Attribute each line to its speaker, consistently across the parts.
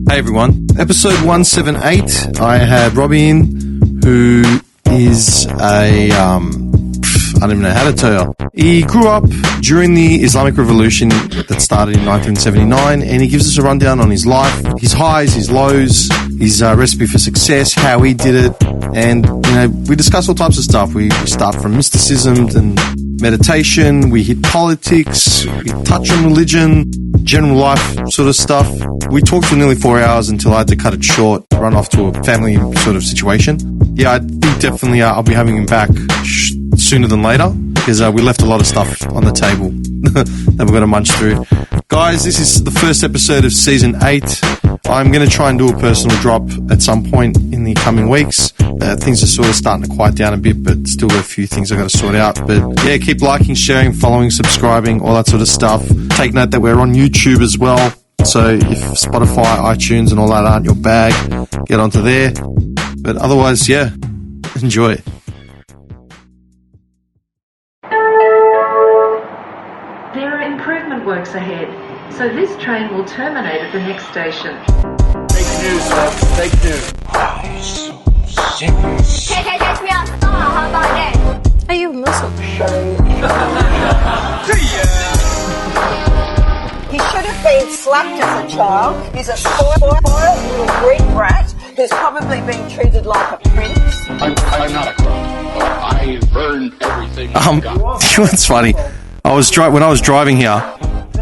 Speaker 1: Hey everyone, episode 178. I had Robbie in, who is I don't even know how to tell you. He grew up during the Islamic Revolution that started in 1979, and he gives us a rundown on his life, his highs, his lows, his recipe for success, how he did it, and we discuss all types of stuff. We start from mysticism and meditation, we hit politics, we touch on religion, general life sort of stuff. We talked for nearly 4 hours until I had to cut it short, run off to a family sort of situation. Yeah, I think definitely I'll be having him back sooner than later, because we left a lot of stuff on the table that we're going to munch through. Guys, this is the first episode of Season 8. I'm going to try and do a personal drop at some point in the coming weeks. Things are sort of starting to quiet down a bit, but still got a few things I've got to sort out. But yeah, keep liking, sharing, following, subscribing, all that sort of stuff. Take note that we're on YouTube as well. So if Spotify, iTunes and all that aren't your bag, get onto there. But otherwise, yeah, enjoy.
Speaker 2: There are improvement works ahead, so this train will terminate at the next station.
Speaker 3: Fake news, folks. Fake news.
Speaker 4: Wow, he's so serious.
Speaker 5: Are you Muslim?
Speaker 6: He should have been slapped as a child. He's a spoiled little Greek brat who's probably been treated like a prince.
Speaker 4: I'm not a crook. I earned everything I got.
Speaker 1: You know what's funny? When I was driving here,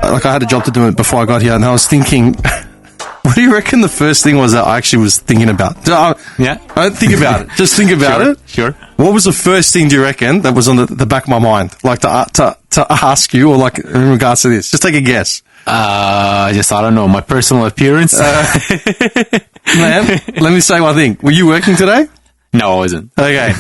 Speaker 1: like I had a job to do it before I got here, and I was thinking, what do you reckon the first thing was that I actually was thinking about?
Speaker 7: Yeah.
Speaker 1: Don't think about it. Just think about it.
Speaker 7: Sure.
Speaker 1: What was the first thing, do you reckon, that was on the back of my mind? Like to ask you, or like in regards to this? Just take a guess.
Speaker 7: I don't know, my personal appearance.
Speaker 1: Man, let me say one thing. Were you working today?
Speaker 7: No, I wasn't.
Speaker 1: Okay.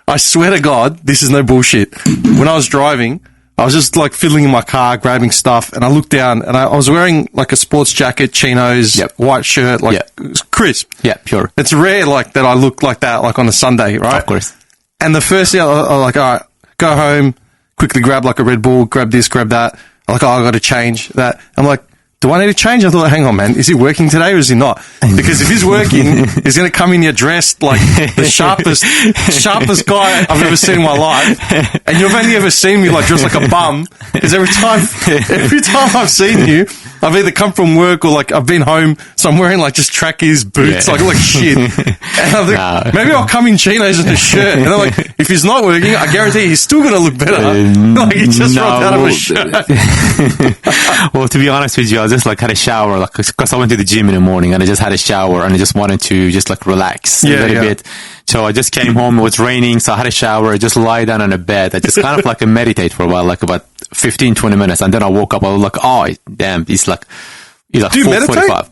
Speaker 1: I swear to God, this is no bullshit. When I was driving, I was just like fiddling in my car, grabbing stuff, and I looked down, and I was wearing like a sports jacket, chinos, white shirt, like it was crisp.
Speaker 7: Yeah, pure.
Speaker 1: It's rare like that I look like that, like on a Sunday, right?
Speaker 7: Of course.
Speaker 1: And the first thing I was like, all right, go home, quickly grab like a Red Bull, grab this, grab that. I'm like, I got to change that. I'm like, do I need to change? I thought, hang on, man, is he working today or is he not? Because if he's working, he's going to come in here dressed like the sharpest guy I've ever seen in my life. And you've only ever seen me like dressed like a bum. Because every time I've seen you, I've either come from work or like I've been home, so I'm wearing like just trackies, boots, like shit. And I think, maybe I'll come in chinos and a shirt. And I'm like, if he's not working, I guarantee he's still going to look better. Like he just rolled out of a shirt.
Speaker 7: Well, to be honest with you, I just like had a shower, like, cause I went to the gym in the morning and I just had a shower and I just wanted to just like relax a little bit. So I just came home, it was raining, so I had a shower, I just lie down on a bed. I just kind of like meditate for a while, like about 15-20 minutes, and then I woke up, I was like, oh damn, it's like
Speaker 1: do you
Speaker 7: 4:45.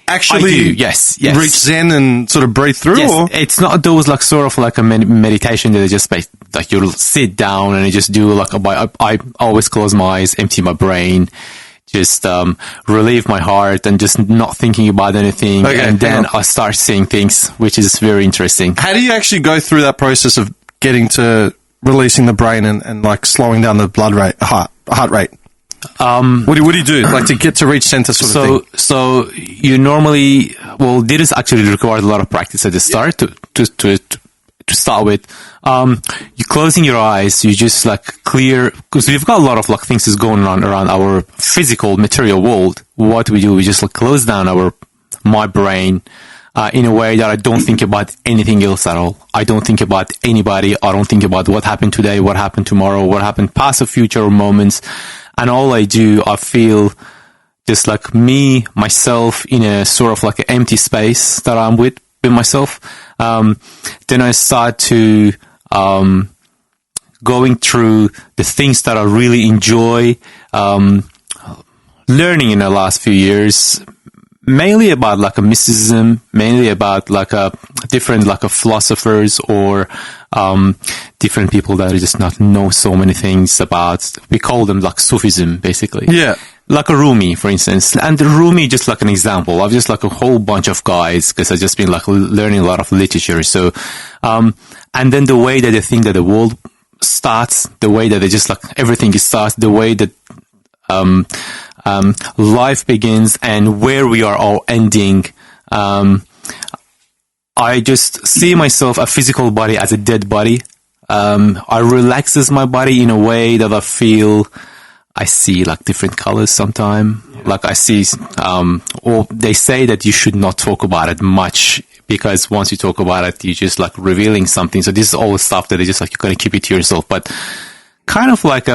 Speaker 1: Actually,
Speaker 7: I do, yes.
Speaker 1: Reach Zen and sort of breathe through?
Speaker 7: Yes,
Speaker 1: or?
Speaker 7: it's not those like sort of like a meditation that you just like you'll sit down and you just do like I always close my eyes, empty my brain, just relieve my heart and just not thinking about anything. Okay, and then I start seeing things, which is very interesting.
Speaker 1: How do you actually go through that process of getting to releasing the brain and like slowing down the heart rate? What do you do like to get to reach center sort of thing?
Speaker 7: So you normally, this actually requires a lot of practice at the start to start with. You're closing your eyes, you just like clear, because we've got a lot of like things is going on around our physical material world. What we do, we just like close down my brain, in a way that I don't think about anything else at all. I don't think about anybody. I don't think about what happened today, what happened tomorrow, what happened past or future moments. And all I do, I feel just like myself in a sort of like an empty space that I'm with myself. Then I start to going through the things that I really enjoy learning in the last few years, mainly about like a mysticism, mainly about like a different like a philosophers or different people that just not know so many things about. We call them like Sufism, basically.
Speaker 1: Yeah.
Speaker 7: Like a Rumi, for instance. And the Rumi, just like an example. I've just like a whole bunch of guys, because I've just been like learning a lot of literature. So, and then the way that they think that the world starts, the way that they just like everything starts, the way that, life begins and where we are all ending. I just see myself, a physical body, as a dead body. I relaxes my body in a way that I see like different colors sometime. Like I see, or they say that you should not talk about it much, because once you talk about it, you're just like revealing something. So this is all stuff that is just like, you're going to keep it to yourself. But kind of like,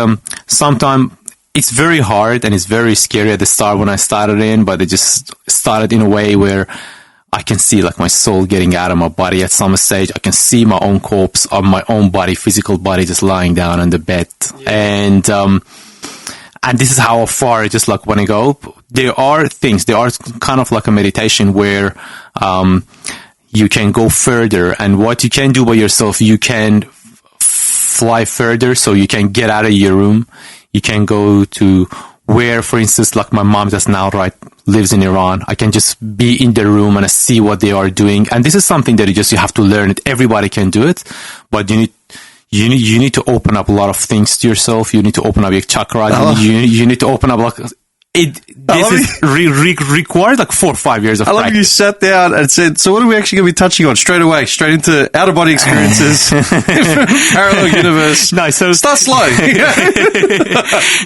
Speaker 7: sometimes it's very hard and it's very scary at the start when I started in, but it just started in a way where I can see like my soul getting out of my body at some stage. I can see my own corpse on my own body, physical body, just lying down on the bed. And this is how far I just like want to go. There are kind of like a meditation where, you can go further, and what you can do by yourself, you can fly further, so you can get out of your room. You can go to where, for instance, like my mom just now, lives in Iran. I can just be in the room and see what they are doing. And this is something that you have to learn it. Everybody can do it, but you need to open up a lot of things to yourself. You need to open up your chakras. You need to open up requires like 4 or 5 years of practice.
Speaker 1: I love you sat down and said, so what are we actually going to be touching on straight away? Straight into out-of-body experiences, parallel universe.
Speaker 7: No, so
Speaker 1: start slow.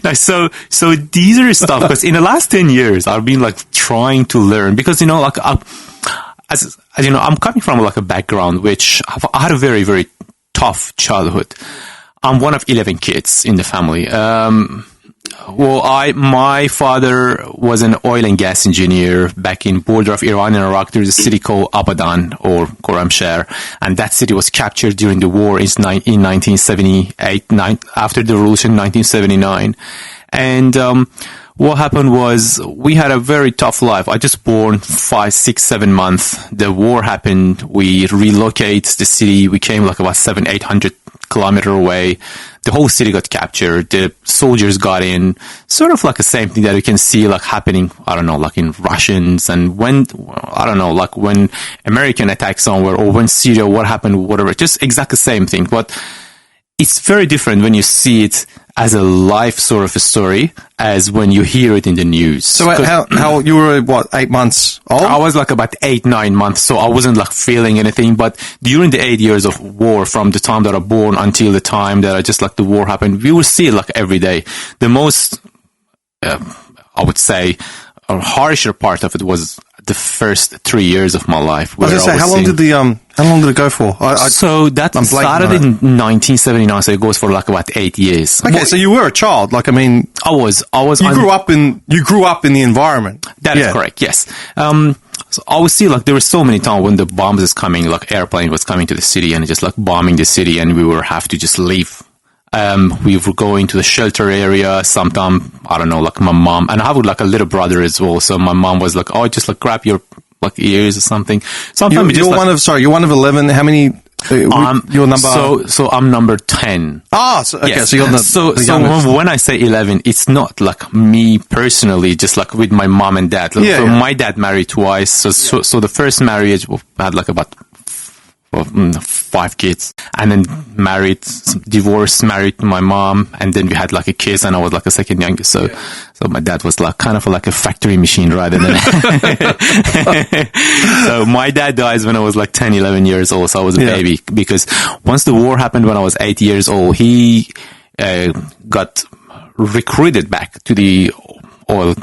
Speaker 7: No, so these are stuff, because in the last 10 years, I've been like trying to learn, because, like, as you know, I'm coming from like a background which I had a very, very tough childhood. I'm one of 11 kids in the family. My father was an oil and gas engineer back in border of Iran and Iraq. There's a city called Abadan or Khorramshahr, and that city was captured during the war in 1978, after the revolution in 1979. And what happened was we had a very tough life. I just born 5, 6, 7 months. The war happened. We relocated the city. We came like about 700-800 kilometers away. The whole city got captured. The soldiers got in. Sort of like the same thing that you can see like happening, I don't know, like in Russians, and when American attacked somewhere, or when Syria, what happened, whatever. Just exactly the same thing. But it's very different when you see it as a life sort of a story as when you hear it in the news.
Speaker 1: So how you were, 8 months old?
Speaker 7: I was like about 8-9 months, so I wasn't like feeling anything. But during the 8 years of war, from the time that I was born until the time that I just like the war happened, we would see it like every day. The most, I would say, a harsher part of it was the first 3 years of my life.
Speaker 1: I was going to say, how long did it go for?
Speaker 7: So that started in 1979, so it goes for like about 8 years.
Speaker 1: Okay, so you were a child. Like, I mean,
Speaker 7: I was.
Speaker 1: You grew up in the environment.
Speaker 7: That is correct. Yes. So I would see like there were so many times when the bombs is coming, like airplane was coming to the city and just like bombing the city, and we would have to just leave. We would go into the shelter area. Sometime, I don't know, like my mom, and I have like a little brother as well. So my mom was like, "Oh, just like grab your like ears or something." Sometimes
Speaker 1: you're one of 11. How many? Your number?
Speaker 7: So I'm number 10.
Speaker 1: So okay.
Speaker 7: Yes.
Speaker 1: So you're
Speaker 7: so when I say 11, it's not like me personally, just like with my mom and dad. My dad married twice. So the first marriage had like about 5 kids, and then divorced, married my mom, and then we had like a kid, and I was like a second youngest. So my dad was like kind of like a factory machine rather than. So my dad dies when I was like 10, 11 years old. So I was a baby, because once the war happened when I was 8 years old, he got recruited back to the oil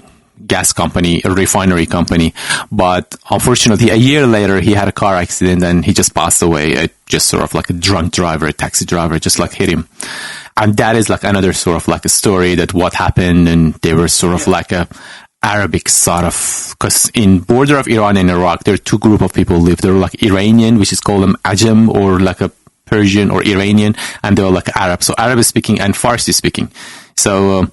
Speaker 7: gas company, a refinery company. But unfortunately, a year later, he had a car accident and he just passed away. Just sort of like a drunk driver, a taxi driver, just like hit him. And that is like another sort of like a story that what happened. And they were sort of like a Arabic sort of, because in border of Iran and Iraq, there are two group of people live. There are like Iranian, which is called them Ajam, or like a Persian or Iranian, and they are like Arab. So Arabic speaking and Farsi speaking. So,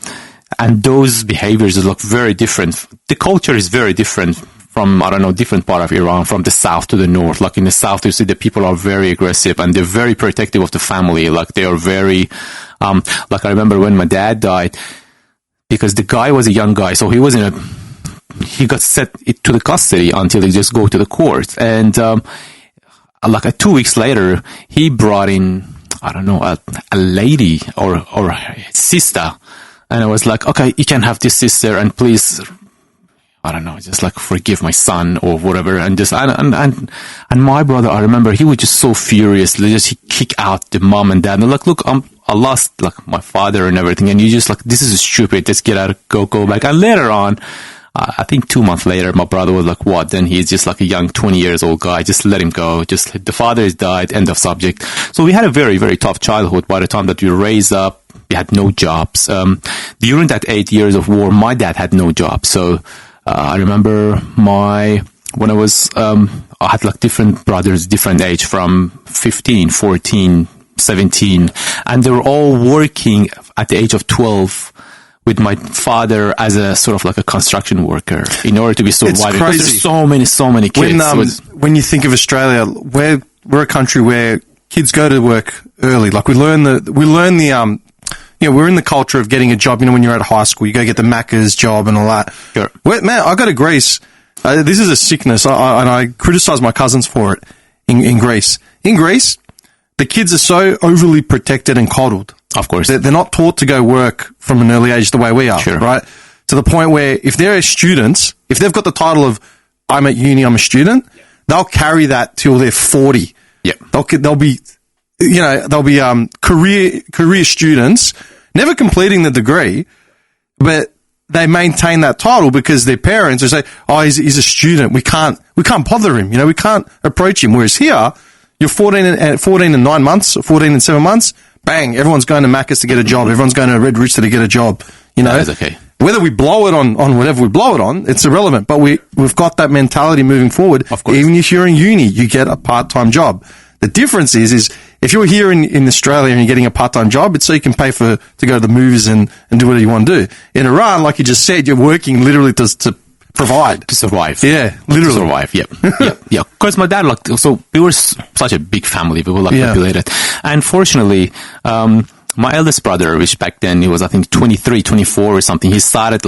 Speaker 7: and those behaviors look very different. The culture is very different from, I don't know, different part of Iran, from the south to the north. Like in the south, you see the people are very aggressive and they're very protective of the family. Like they are very, like I remember when my dad died, because the guy was a young guy. So he was he got set to the custody until he just go to the court. And, like 2 weeks later, he brought in, I don't know, a lady or sister, And I was like, okay, you can have this, sister, and please, I don't know, just like forgive my son or whatever. And just, and my brother, I remember he was just so furious. He kick out the mom and dad. And they're like, look, I lost like my father and everything. And you just like, this is stupid. Just get out, go back. And later on, I think 2 months later, my brother was like, what? Then he's just like a young 20 years old guy. Just let him go. Just the father has died. End of subject. So we had a very, very tough childhood. By the time that we raised up, we had no jobs. During that 8 years of war, my dad had no job. So, I remember when I was, I had like different brothers, different age, from 15, 14, 17, and they were all working at the age of 12 with my father as a sort of like a construction worker in order to be surviving. Because there's so many kids.
Speaker 1: When you think of Australia, we're a country where kids go to work early. Like we learn we're in the culture of getting a job. You know, when you're at high school, you go get the Macca's job and all that.
Speaker 7: Sure.
Speaker 1: Man, I go to Greece. This is a sickness, and I criticize my cousins for it in Greece. In Greece, the kids are so overly protected and coddled.
Speaker 7: Of course.
Speaker 1: They're not taught to go work from an early age the way we are,
Speaker 7: sure.
Speaker 1: Right? To the point where if they're students, if they've got the title of I'm at uni, I'm a student, they'll carry that till they're 40.
Speaker 7: Yeah.
Speaker 1: They'll be career students, never completing the degree, but they maintain that title because their parents will say, "Oh, he's a student. We can't bother him. You know, we can't approach him." Whereas here, you're 14 and 9 months, 14 and 7 months. Bang! Everyone's going to Macca's to get a job. Everyone's going to Red Rooster to get a job. You know,
Speaker 7: that is okay.
Speaker 1: Whether we blow it on whatever we blow it on, it's irrelevant. But we've got that mentality moving forward.
Speaker 7: Of course.
Speaker 1: Even if you're in uni, you get a part-time job. The difference is if you're here in Australia and you're getting a part-time job, it's so you can pay to go to the movies and do whatever you want to do. In Iran, like you just said, you're working literally to provide.
Speaker 7: To survive.
Speaker 1: Yeah, literally.
Speaker 7: To survive, yeah. Yeah. Because my dad, like, so we were such a big family. We were like populated. And fortunately, my eldest brother, which back then he was, I think, 23, 24 or something, he started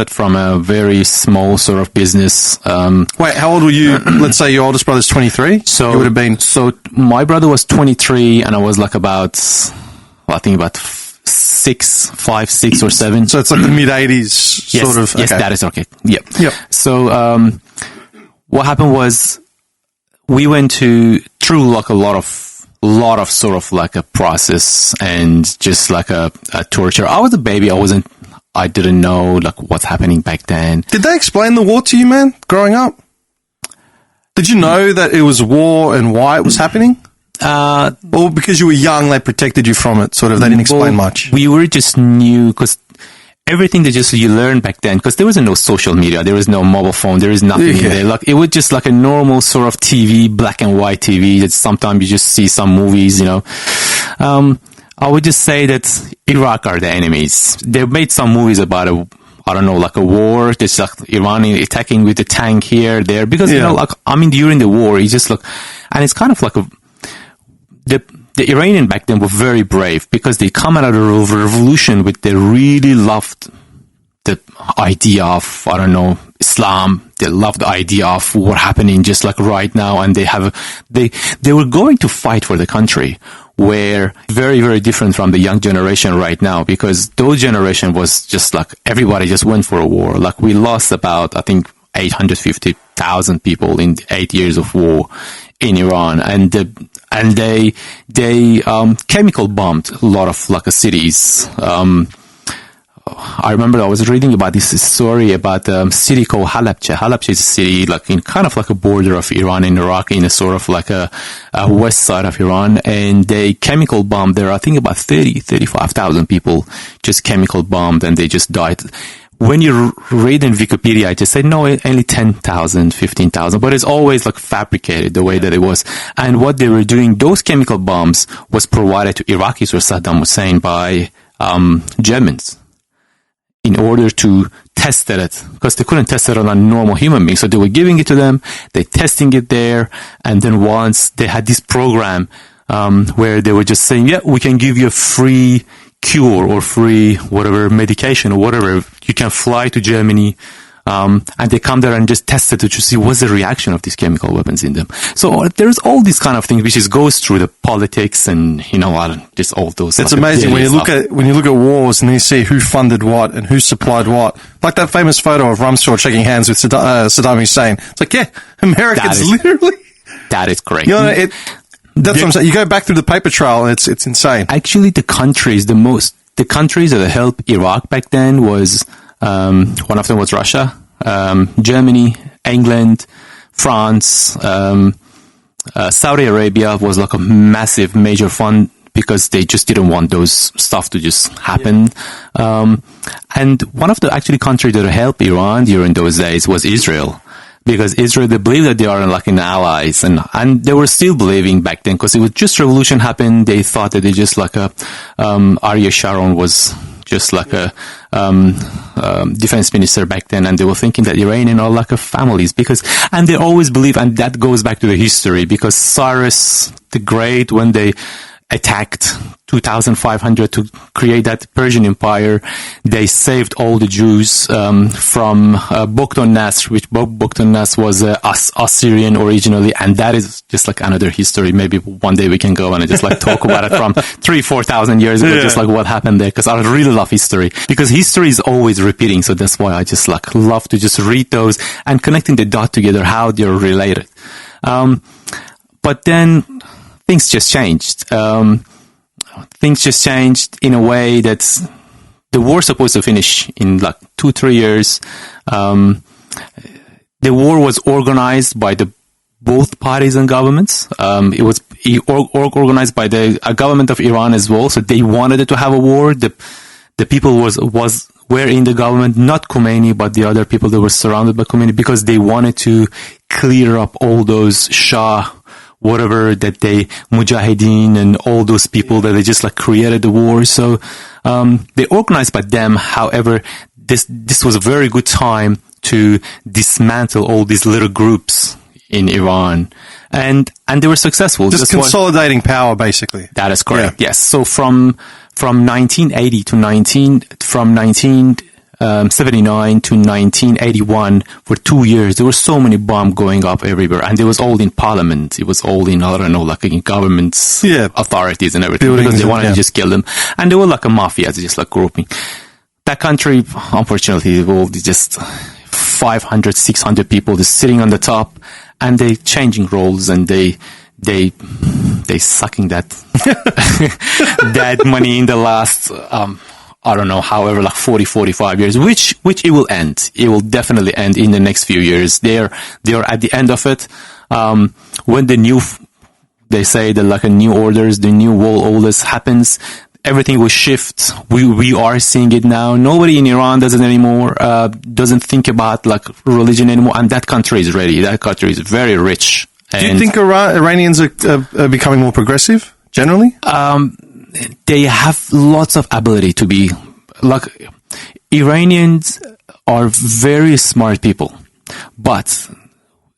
Speaker 7: from a very small sort of business.
Speaker 1: Wait, how old were you? Let's say your oldest brother's 23.
Speaker 7: So
Speaker 1: you would have been.
Speaker 7: So my brother was 23, and I was like about 5, 6 or 7.
Speaker 1: So it's like the mid 80s,
Speaker 7: yes,
Speaker 1: sort of.
Speaker 7: Yes,
Speaker 1: okay.
Speaker 7: that is okay. Yep.
Speaker 1: Yep.
Speaker 7: So what happened was we went through like a lot of sort of like a process and just like a torture. I was a baby. I didn't know like what's happening back then.
Speaker 1: Did they explain the war to you, man, growing up? Did you know that it was war and why it was happening? Or because you were young, they protected you from it, sort of? They didn't explain much?
Speaker 7: We were just new because everything that you learned back then, because there was no social media, there was no mobile phone, there is nothing in there. Like, it was just like a normal sort of TV, black and white TV that sometimes you just see some movies, you know. I would just say that Iraq are the enemies. They made some movies about like a war, just like Iran attacking with the tank here, there. Because, you know, like, I mean, during the war, it's just like, and it's kind of like the Iranian back then were very brave because they come out of the revolution with they really loved the idea of, I don't know, Islam. They loved the idea of what happening just like right now. And they were going to fight for the country, where very, very different from the young generation right now, because those generation was just like everybody just went for a war. Like, we lost about, I think, 850,000 people in 8 years of war in Iran, and they chemical bombed a lot of like cities. I remember I was reading about this story about a city called Halabja. Halabja is a city like in kind of like a border of Iran and Iraq, in a sort of like a west side of Iran, and they chemical bombed there. I think about 35,000 people just chemical bombed, and they just died. When you read in Wikipedia, I just say, no, only 10,000, 15,000, but it's always like fabricated the way that it was. And what they were doing, those chemical bombs was provided to Iraqis or Saddam Hussein by Germans in order to test it, because they couldn't test it on a normal human being. So they were giving it to them, they testing it there, and then once they had this program where they were just saying, yeah, we can give you a free cure or free whatever medication or whatever. You can fly to Germany And they come there and just test it to see what's the reaction of these chemical weapons in them. So there's all these kind of things which goes through the politics and, just all those.
Speaker 1: It's amazing when you look at wars and you see who funded what and who supplied what. Like that famous photo of Rumsfeld shaking hands with Saddam Hussein. It's like, yeah, Americans literally.
Speaker 7: That is correct.
Speaker 1: That's what I'm saying. You go back through the paper trail and it's insane.
Speaker 7: Actually, the countries that helped Iraq back then was, one of them was Russia, Germany, England, France, Saudi Arabia was like a massive major fund because they just didn't want those stuff to just happen. And one of the actually countries that helped Iran during those days was Israel. Because Israel, they believe that they are like in allies, and they were still believing back then, because it was just revolution happened. They thought that they just like Ariel Sharon was just like a defense minister back then, and they were thinking that Iranian are like a families, and they always believe, and that goes back to the history, because Cyrus the Great, when they attacked 2,500 to create that Persian Empire, they saved all the Jews from Bogdan Nasr, which Bogdan Nasr was Assyrian originally, and that is just like another history. Maybe one day we can go and just like talk about it from 3,000-4,000 years ago, just like what happened there, because I really love history, because history is always repeating, so that's why I just like love to just read those and connecting the dot together, how they're related. But then things just changed. Things just changed in a way that the war supposed to finish in like 2-3 years. The war was organized by both parties and governments. It was organized by the government of Iran as well. So they wanted it to have a war. The people were in the government, not Khomeini, but the other people that were surrounded by Khomeini, because they wanted to clear up all those Shah, whatever that they Mujahideen and all those people that they just like created the war. So they organized by them. However, this was a very good time to dismantle all these little groups in Iran, and they were successful.
Speaker 1: Just consolidating power, basically.
Speaker 7: That is correct. Yeah. Yes. So from 1980 to 1979 to 1981, for 2 years, there were so many bombs going up everywhere, and it was all in parliament. It was all in, I don't know, like in governments, authorities and everything, because they wanted to just kill them. And they were like a mafia, just like grouping. That country, unfortunately, well, just 500, 600 people just sitting on the top, and they changing roles, and they sucking that that money in the last I don't know, however, like 40, 45 years, which it will end. It will definitely end in the next few years. They are at the end of it. When they say that like a new orders, the new world orders happens, everything will shift. We are seeing it now. Nobody in Iran does it anymore, doesn't think about like religion anymore. And that country is ready. That country is very rich.
Speaker 1: Do you think Iranians are becoming more progressive generally?
Speaker 7: They have lots of ability to be like Iranians are very smart people, but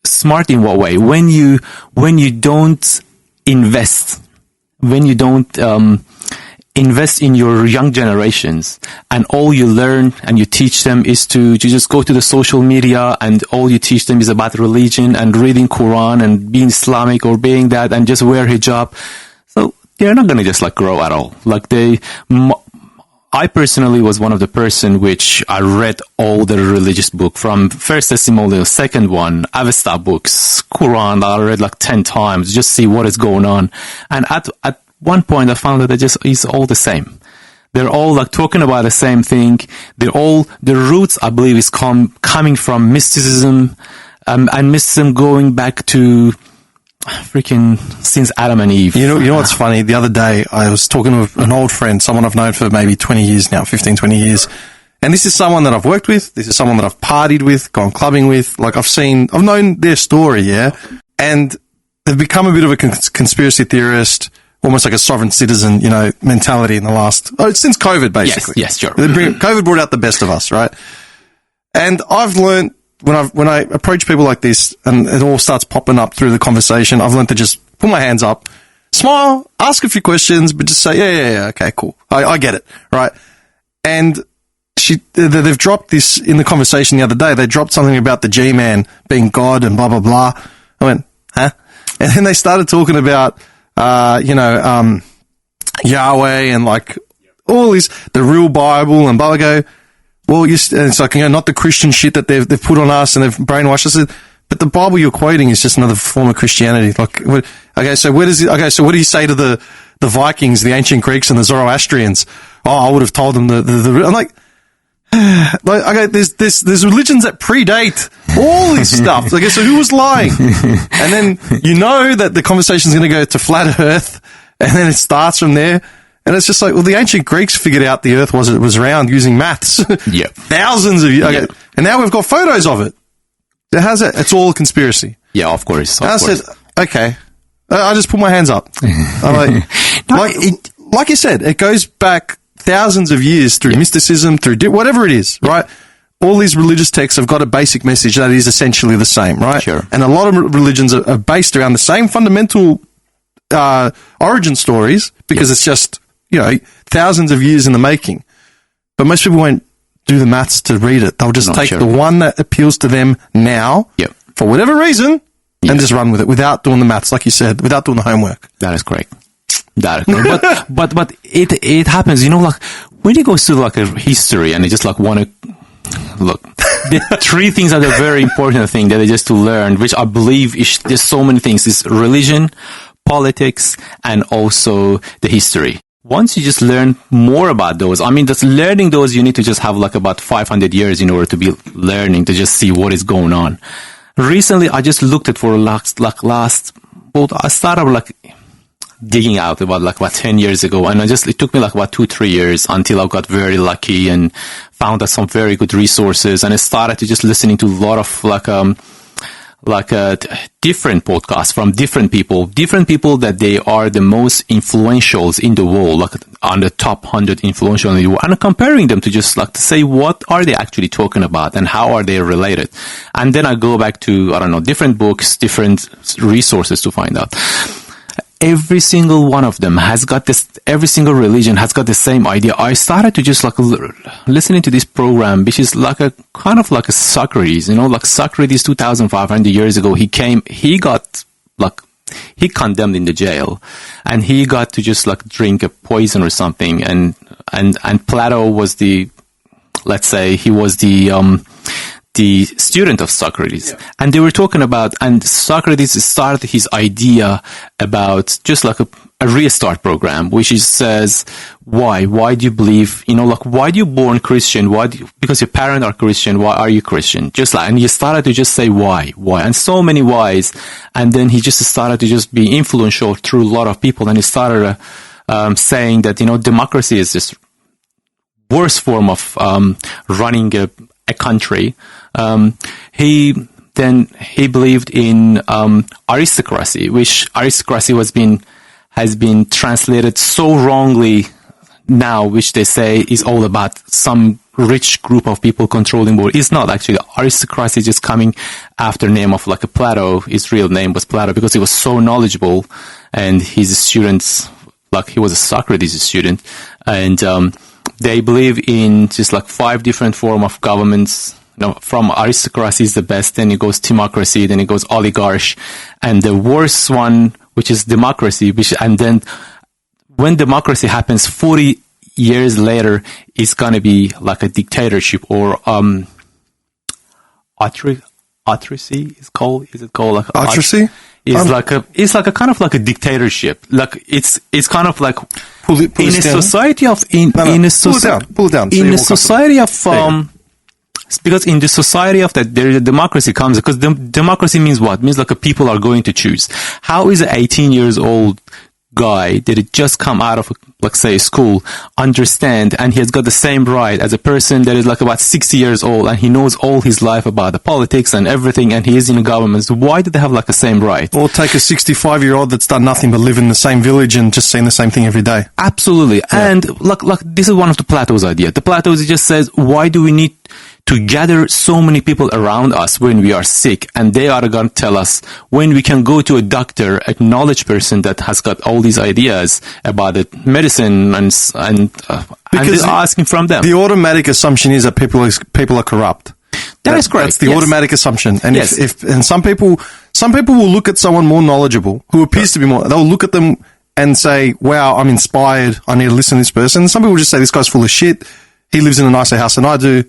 Speaker 7: smart in what way? When you don't invest, invest in your young generations, and all you learn and you teach them is to just go to the social media, and all you teach them is about religion and reading Quran and being Islamic or being that, and just wear hijab. So they're not going to just like grow at all. Like I personally was one of the person which I read all the religious book, from first testimonial, second one, Avesta books, Quran, I read like 10 times, just see what is going on. And at one point I found that it just is all the same. They're all like talking about the same thing. The roots, I believe, is coming from mysticism, and mysticism going back to freaking since Adam and Eve.
Speaker 1: You know what's funny? The other day, I was talking to an old friend, someone I've known for maybe 20 years now, 15, 20 years. And this is someone that I've worked with. This is someone that I've partied with, gone clubbing with. Like I've known their story, yeah? And they've become a bit of a conspiracy theorist, almost like a sovereign citizen, mentality in the since COVID, basically.
Speaker 7: Yes, sure.
Speaker 1: COVID brought out the best of us, right? And I've learned, when I approach people like this and it all starts popping up through the conversation, I've learned to just put my hands up, smile, ask a few questions, but just say, yeah, okay, cool. I get it, right? And they've dropped this in the conversation the other day. They dropped something about the G-Man being God and blah, blah, blah. I went, huh? And then they started talking about, Yahweh and like all this, the real Bible and blah, blah, go, well, and it's like, not the Christian shit that they've put on us and they've brainwashed us. But the Bible you're quoting is just another form of Christianity. Like, so what do you say to the Vikings, the ancient Greeks and the Zoroastrians? Oh, I would have told them I'm like, there's religions that predate all this stuff. Okay, so who was lying? And then that the conversation's going to go to flat Earth, and then it starts from there. And it's just like, well, the ancient Greeks figured out the Earth was round using maths.
Speaker 7: Yeah,
Speaker 1: thousands of years. Okay, and now we've got photos of it. So how's that? It's all a conspiracy.
Speaker 7: Yeah, of course.
Speaker 1: I said, okay. I just put my hands up. I'm like you said, it goes back thousands of years through mysticism, through whatever it is, right? All these religious texts have got a basic message that is essentially the same, right?
Speaker 7: Sure.
Speaker 1: And a lot of religions are based around the same fundamental origin stories because it's just, thousands of years in the making. But most people won't do the maths to read it. They'll just take the one that appeals to them now for whatever reason and just run with it without doing the maths, like you said, without doing the homework.
Speaker 7: That is correct. But it happens, like when it goes to like a history and they just like want to look, the three things are the very important thing that they just to learn, which I believe there's so many things. Is religion, politics, and also the history. Once you just learn more about those, just learning those, you need to just have like about 500 years in order to be learning to just see what is going on. Recently, I just looked at I started like digging out about 10 years ago, and it took me like about 2-3 years until I got very lucky and found some very good resources, and I started to just listening to a lot of different podcasts from different people that they are the most influential in the world, like on the top 100 influential in the world, and comparing them to just like to say what are they actually talking about and how are they related. And then I go back to, different books, different resources to find out. Every single one of them has got this, every single religion has got the same idea. I started to just like listening to this program, which is like a kind of like a Socrates, like Socrates 2,500 years ago. He got condemned in the jail, and he got to just like drink a poison or something. And Plato was he was the student of Socrates. And they were talking about, and Socrates started his idea about just like a restart program, which says, why do you believe, why do you born Christian? Because your parents are Christian, why are you Christian? And he started to just say why, and so many whys. And then he just started to just be influential through a lot of people. And he started saying that, democracy is just worst form of running a country. He believed in aristocracy, which aristocracy has been translated so wrongly now, which they say is all about some rich group of people controlling the world. It's not actually. Aristocracy just coming after name of like a Plato. His real name was Plato because he was so knowledgeable, and his students, like he was a Socrates student, and they believe in just like 5 different form of governments. From aristocracy is the best, then it goes democracy, then it goes oligarchy, and the worst one, which is democracy, and then when democracy happens 40 years later, it's going to be like a dictatorship or autocracy is it called like
Speaker 1: autocracy?
Speaker 7: It's like a kind of like a dictatorship. Like it's kind of like pull it in a society of because in the society of that, there is a democracy comes, because democracy means what? It means like a people are going to choose. How is an 18 years old guy that had just come out of, let's say, school, understand, and he has got the same right as a person that is like about 60 years old, and he knows all his life about the politics and everything, and he is in the government. So why do they have like the same right?
Speaker 1: Or take a 65-year-old that's done nothing but live in the same village and just seen the same thing every day.
Speaker 7: Absolutely. Yeah. And like this is one of the Plato's idea. The Plato's just says, why do we need to gather so many people around us when we are sick, and they are going to tell us when we can go to a doctor, a knowledge person that has got all these ideas about the medicine citizen and
Speaker 1: Because
Speaker 7: asking from them.
Speaker 1: The automatic assumption is that people are corrupt.
Speaker 7: That is correct.
Speaker 1: That's the
Speaker 7: yes.
Speaker 1: automatic assumption. And
Speaker 7: Yes.
Speaker 1: if some people will look at someone more knowledgeable who appears to be more, they'll look at them and say, wow, I'm inspired. I need to listen to this person. Some people just say, this guy's full of shit. He lives in a nicer house than I do.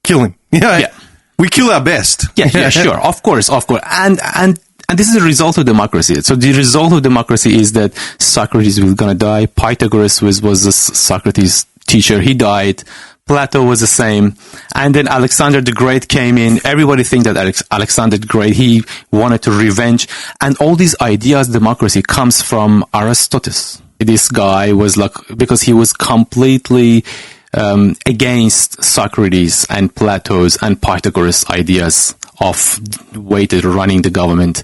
Speaker 1: Kill him. You know,
Speaker 7: Yeah.
Speaker 1: we kill our best.
Speaker 7: Yeah, sure. Of course. And this is a result of democracy. So the result of democracy is that Socrates was going to die. Pythagoras was the Socrates teacher. He died. Plato was the same. And then Alexander the Great came in. Everybody think that Alexander the Great, he wanted to revenge. And all these ideas, democracy, comes from Aristocracy. This guy was because he was completely against Socrates and Plato's and Pythagoras' ideas of way to running the government.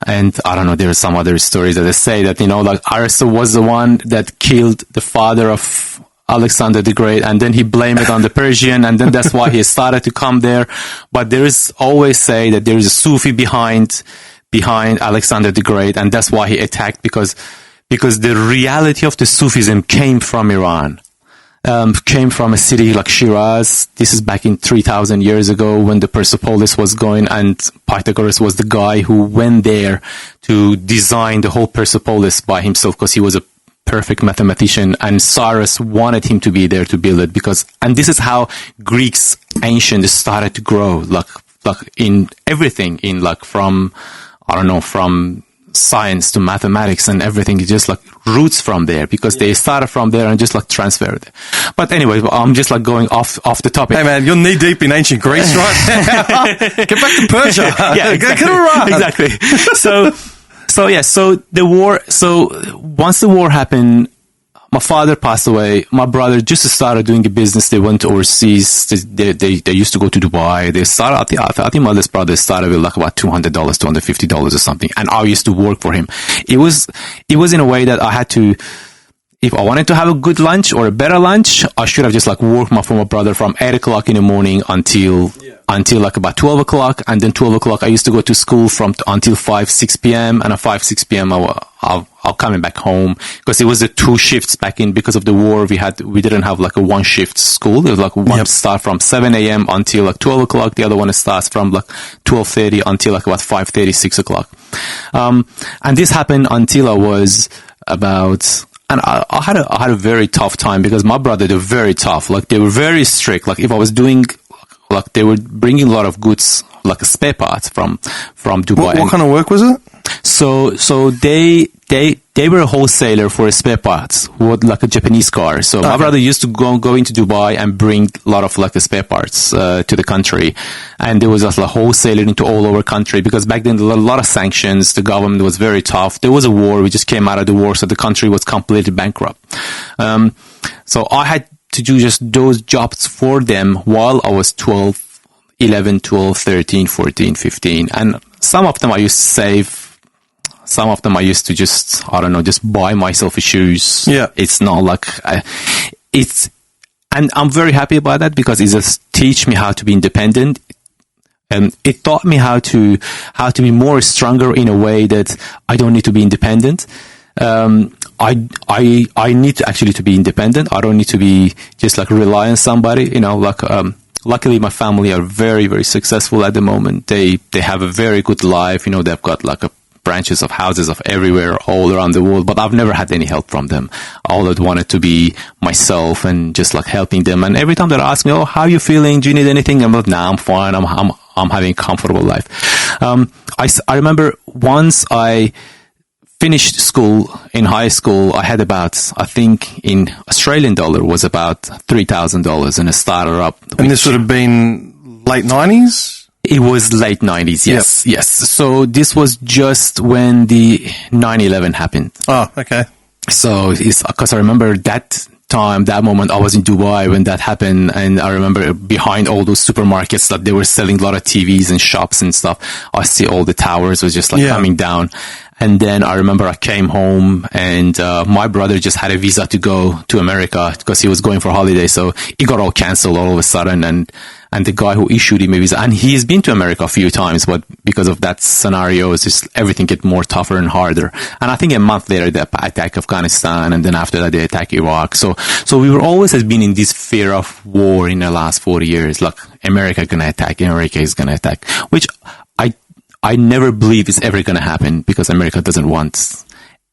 Speaker 7: And I don't know, there are some other stories that they say that, Aristotle was the one that killed the father of Alexander the Great, and then he blamed it on the Persian, and then that's why he started to come there. But there is always say that there is a Sufi behind Alexander the Great, and that's why he attacked, because the reality of the Sufism came from Iran. Came from a city like Shiraz. This is back in 3,000 years ago when the Persepolis was going, and Pythagoras was the guy who went there to design the whole Persepolis by himself because he was a perfect mathematician, and Cyrus wanted him to be there to build it and this is how Greeks ancient started to grow, like in everything, from science to mathematics and everything, just roots from there, because they started from there and just transferred it. But anyway, I'm just going off the topic.
Speaker 1: Hey man, you're knee deep in ancient Greece right now. Get back to Persia.
Speaker 7: Yeah, exactly.
Speaker 1: Get around.
Speaker 7: Exactly. So the war. So once the war happened, my father passed away. My brother just started doing a business. They went overseas. They used to go to Dubai. They started. I think my eldest brother started with about $200, $250 or something. And I used to work for him. It was in a way that I had to. If I wanted to have a good lunch or a better lunch, I should have just worked for my brother from 8 o'clock in the morning until about 12 o'clock. And then 12 o'clock, I used to go to school until 5, 6 p.m. And at 5, 6 p.m., I'll coming back home, because it was the 2 shifts back in, because of the war. We didn't have a 1 shift school. It was one start from 7 a.m. until 12 o'clock. The other one starts from 12:30 until about 5:30, 6 o'clock. And this happened until I was about. And I had a very tough time, because my brother, they were very tough. They were very strict. If I was doing, they were bringing a lot of goods, spare parts from Dubai.
Speaker 1: What kind of work was it?
Speaker 7: So they were a wholesaler for spare parts, a Japanese car. So my brother used to go into Dubai and bring a lot of spare parts to the country, and there was a wholesaler into all over country, because back then there were a lot of sanctions. The government was very tough. There was a war. We just came out of the war, so the country was completely bankrupt. So I had to do just those jobs for them while I was 11, 12, 13, 14, 15, and some of them I used to save. Some of them I used to just buy myself shoes. Yeah. It's not and I'm very happy about that, because it just teach me how to be independent. And it taught me how to be more stronger in a way that I don't need to be independent. I need to actually to be independent. I don't need to be just rely on somebody, luckily my family are very, very successful at the moment. They have a very good life. They've got branches of houses of everywhere, all around the world, but I've never had any help from them. All I wanted to be myself and just helping them. And every time they ask me, "Oh, how are you feeling? Do you need anything?" I'm like, "Nah, I'm fine. I'm having a comfortable life." I remember once I finished school in high school, I had about, I think in Australian dollar was about $3,000 in a starter up.
Speaker 1: And this would have been late 90s?
Speaker 7: It was late 90s, yes, yes. So this was just when the 9/11 happened.
Speaker 1: Oh, okay.
Speaker 7: So it's because I remember that moment, I was in Dubai when that happened, and I remember behind all those supermarkets that they were selling a lot of TVs and shops and stuff. I see all the towers was just coming down, And then I remember I came home, and my brother just had a visa to go to America because he was going for holiday. So it got all canceled all of a sudden. And the guy who issued him a visa, and he's been to America a few times, but because of that scenario, it's just everything get more tougher and harder. And I think a month later, they attack Afghanistan, and then after that, they attack Iraq. So we were always has been in this fear of war in the last 40 years. Like, America gonna attack, America is gonna attack, which I never believe is ever gonna happen, because America doesn't want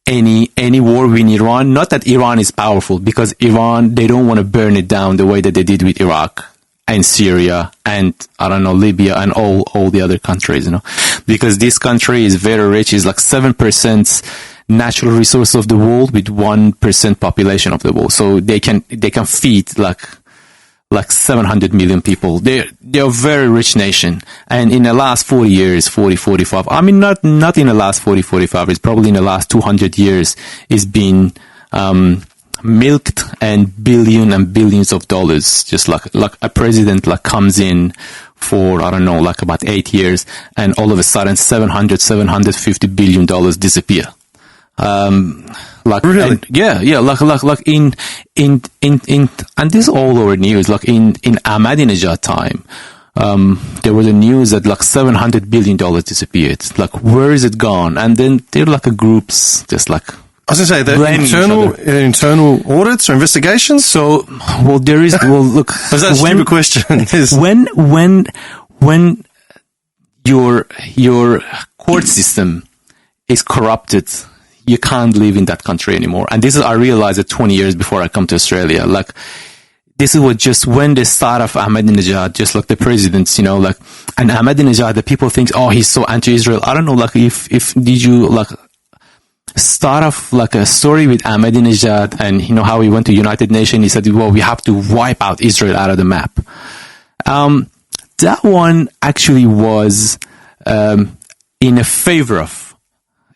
Speaker 7: any war with Iran. Not that Iran is powerful, because Iran, they don't want to burn it down the way that they did with Iraq and Syria and, I don't know, Libya and all the other countries, because this country is very rich. It's like 7% natural resource of the world with 1% population of the world. So they can feed like 700 million people. They're a very rich nation. And in the last 40 years, 45, I mean, not in the last 45, it's probably in the last 200 years, it's been, milked and billions of dollars. Just like a president comes in for, I don't know, about 8 years, and all of a sudden $750 billion disappear.
Speaker 1: Really?
Speaker 7: Like in and this is all over news. Like in Ahmadinejad time, there was a news that like $700 billion disappeared. Like, where is it gone? And then there are groups just like,
Speaker 1: I was going to say, the internal audits or investigations?
Speaker 7: So, there is, look.
Speaker 1: Is that a stupid question?
Speaker 7: When your court system is corrupted, you can't live in that country anymore. And this is, I realized it 20 years before I come to Australia. Like, this is what just when the start of Ahmadinejad, just like the presidents, and Ahmadinejad, the people think, oh, he's so anti-Israel. I don't know, like, if did you, like, start off like a story with Ahmadinejad and how he went to United Nations. He said, well, we have to wipe out Israel out of the map. That one actually was in a favor of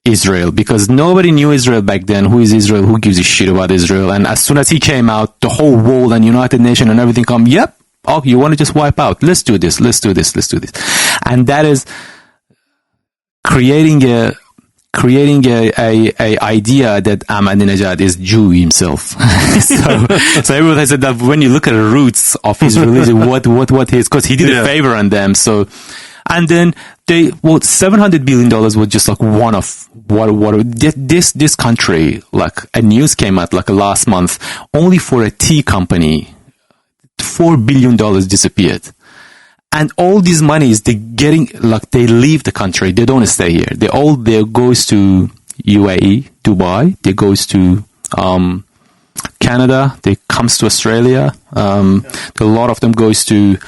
Speaker 7: Israel, because nobody knew Israel back then. Who is Israel? Who gives a shit about Israel? And as soon as he came out, the whole world and United Nations and everything come, yep, oh, you want to just wipe out? Let's do this. And that is creating a idea that Ahmadinejad is Jew himself. so everyone has said that when you look at the roots of his religion, what he is, because he did a favor on them. So, and then $700 billion was just like one of what this country, like a news came out like last month, only for a tea company, $4 billion disappeared. And all these monies, they leave the country. They don't stay here. They goes to UAE, Dubai. They goes to, Canada. They comes to Australia. A lot of them goes to,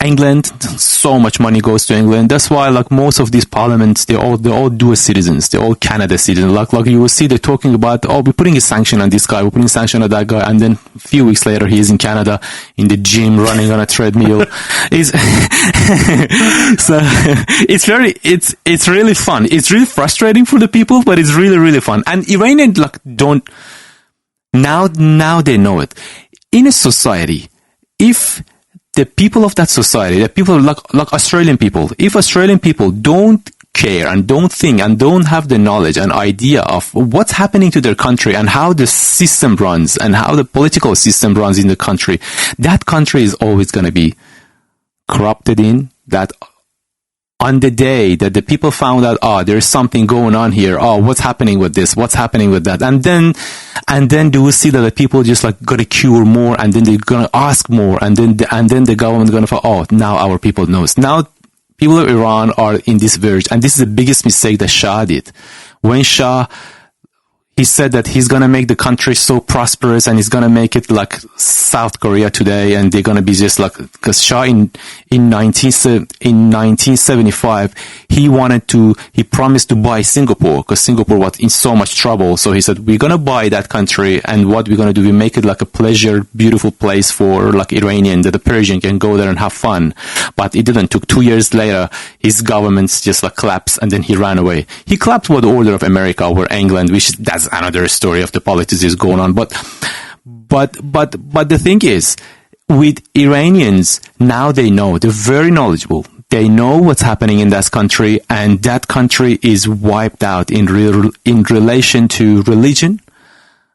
Speaker 7: England. So much money goes to England. That's why, like, most of these parliaments, they all dual citizens. They're all Canada citizens. Like you will see, they're talking about, oh, we're putting a sanction on this guy, we're putting a sanction on that guy, and then a few weeks later, he is in Canada in the gym running on a treadmill. So it's really fun. It's really frustrating for the people, but it's really, really fun. And Iranians now they know it. In a society, if the people of that society, the people like Australian people, if Australian people don't care and don't think and don't have the knowledge and idea of what's happening to their country and how the system runs and how the political system runs in the country, that country is always going to be corrupted in that. On the day that the people found out, oh, there's something going on here. Oh, what's happening with this? What's happening with that? And then do we see that the people just like got to cure more, and then they're going to ask more, and then the government going to say, oh, now our people knows. Now people of Iran are in this verge, and this is the biggest mistake that Shah did. When Shah, he said that he's going to make the country so prosperous and he's going to make it like South Korea today, and they're going to be just like, because Shah in 1975, he promised to buy Singapore, because Singapore was in so much trouble. So he said, we're going to buy that country, and what we're going to do, we make it like a beautiful place for like Iranian, that the Persian can go there and have fun. But it didn't. Took 2 years later, his government just like collapsed, and then he ran away. He collapsed with the order of America over England, which that's another story of the politics is going on. But the thing is, with Iranians, now they know, they're very knowledgeable. they know what's happening in that country, and that country is wiped out in relation to religion.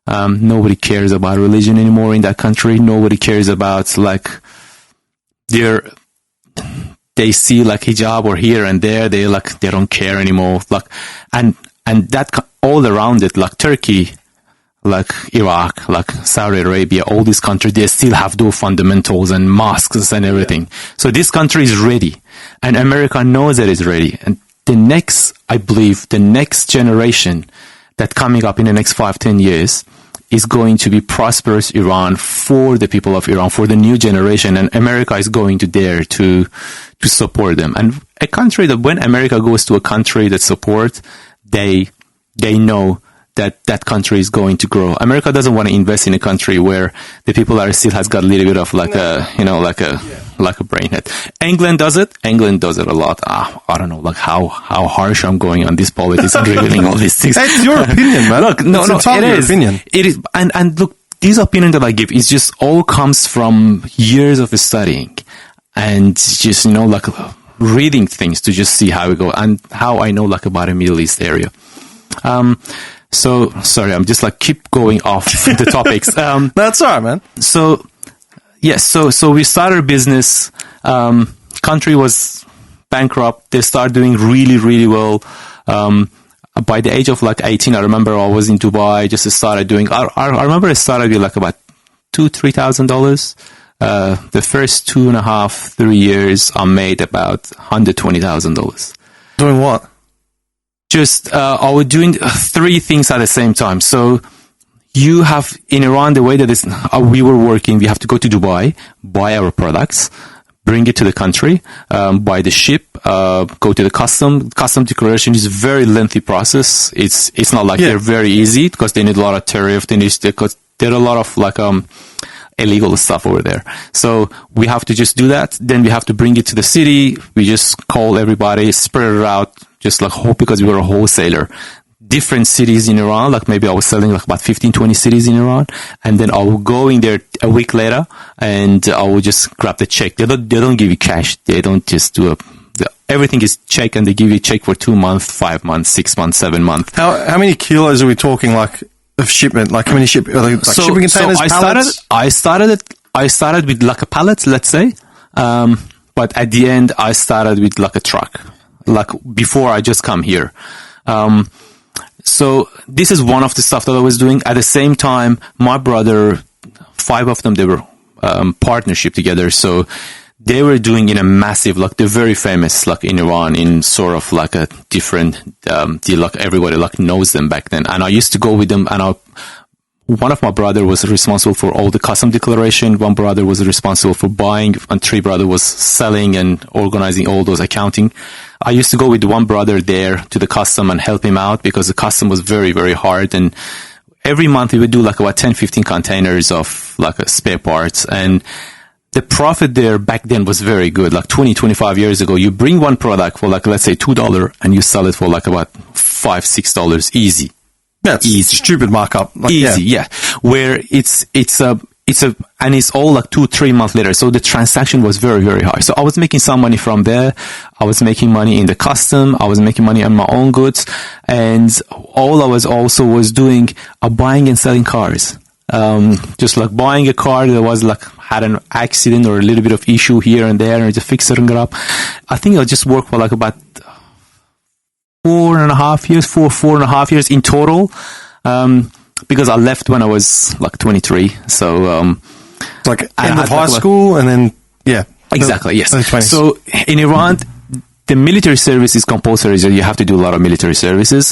Speaker 7: Nobody cares about religion anymore in that country. Nobody cares about like they see like hijab or here and there. They don't care anymore. Like, and that all around it, like Turkey, like Iraq, like Saudi Arabia, all these countries, they still have those fundamentals and mosques and everything. So this country is ready, and America knows that it's ready. And I believe the next generation that coming up in the next 5-10 years is going to be prosperous Iran for the people of Iran, for the new generation, and America is going to dare to support them. And a country that when America goes to a country that supports, they know that country is going to grow. America doesn't want to invest in a country where the people are still has got a little bit of like a brain head. England does it. England does it a lot. I don't know, like how harsh I'm going on this politics and revealing all these things.
Speaker 1: It's your opinion, man.
Speaker 7: Look, no, it is. Opinion. It is, and look, this opinion that I give is just all comes from years of studying and just like reading things to just see how we go and how I know like about the Middle East area. So sorry, I'm just like keep going off the topics.
Speaker 1: That's all right, man.
Speaker 7: So yes, so we started a business. Country was bankrupt. They started doing really, really well. By the age of like 18, I remember I was in Dubai. Just started doing. I remember I started with like about $2,000-$3,000. The first 2.5-3 years, I made about $120,000.
Speaker 1: Doing what?
Speaker 7: Just I was doing 3 things at the same time. So you have in Iran the way that we were working. We have to go to Dubai, buy our products, bring it to the country, buy the ship, go to the custom declaration is a very lengthy process. It's not like they're very easy because they need a lot of tariff. Because there are a lot of like illegal stuff over there. So we have to just do that. Then we have to bring it to the city. We just call everybody, spread it out. Just like because we were a wholesaler, different cities in Iran, like maybe I was selling like about 15-20 cities in Iran. And then I will go in there a week later and I will just grab the check. They don't give you cash. They don't just do everything is check and they give you a check for 2 months, 5 months, 6 months, 7 months.
Speaker 1: How many kilos are we talking like of shipment? Like how many shipping containers, pallets?
Speaker 7: I started with like a pallet, let's say. But at the end I started with like a truck. Like before I just come here. So this is one of the stuff that I was doing. At the same time, my brother, 5 of them, they were partnership together. So they were doing in a massive, like they're very famous, like in Iran, in sort of like a different deal. Like everybody like knows them back then. And I used to go with them and one of my brother was responsible for all the custom declaration. One brother was responsible for buying, and 3 brother was selling and organizing all those accounting. I used to go with one brother there to the custom and help him out because the custom was very, very hard. And every month we would do like about 10-15 containers of like spare parts. And the profit there back then was very good. Like 20-25 years ago, you bring one product for like, let's say $2 and you sell it for like about $5-6 easy.
Speaker 1: That's easy. Stupid markup. Like,
Speaker 7: easy, yeah. Where it's all like 2-3 months later. So the transaction was very, very high. So I was making some money from there. I was making money in the custom. I was making money on my own goods. And all I was also was doing buying and selling cars. Just like buying a car that was like had an accident or a little bit of issue here and there and just fixing it up. I think I just worked for like about 4.5 years in total. Because I left when I was like 23. So,
Speaker 1: like end of high school and then,
Speaker 7: Exactly, yes. So in Iran, the military service is compulsory. So you have to do a lot of military services.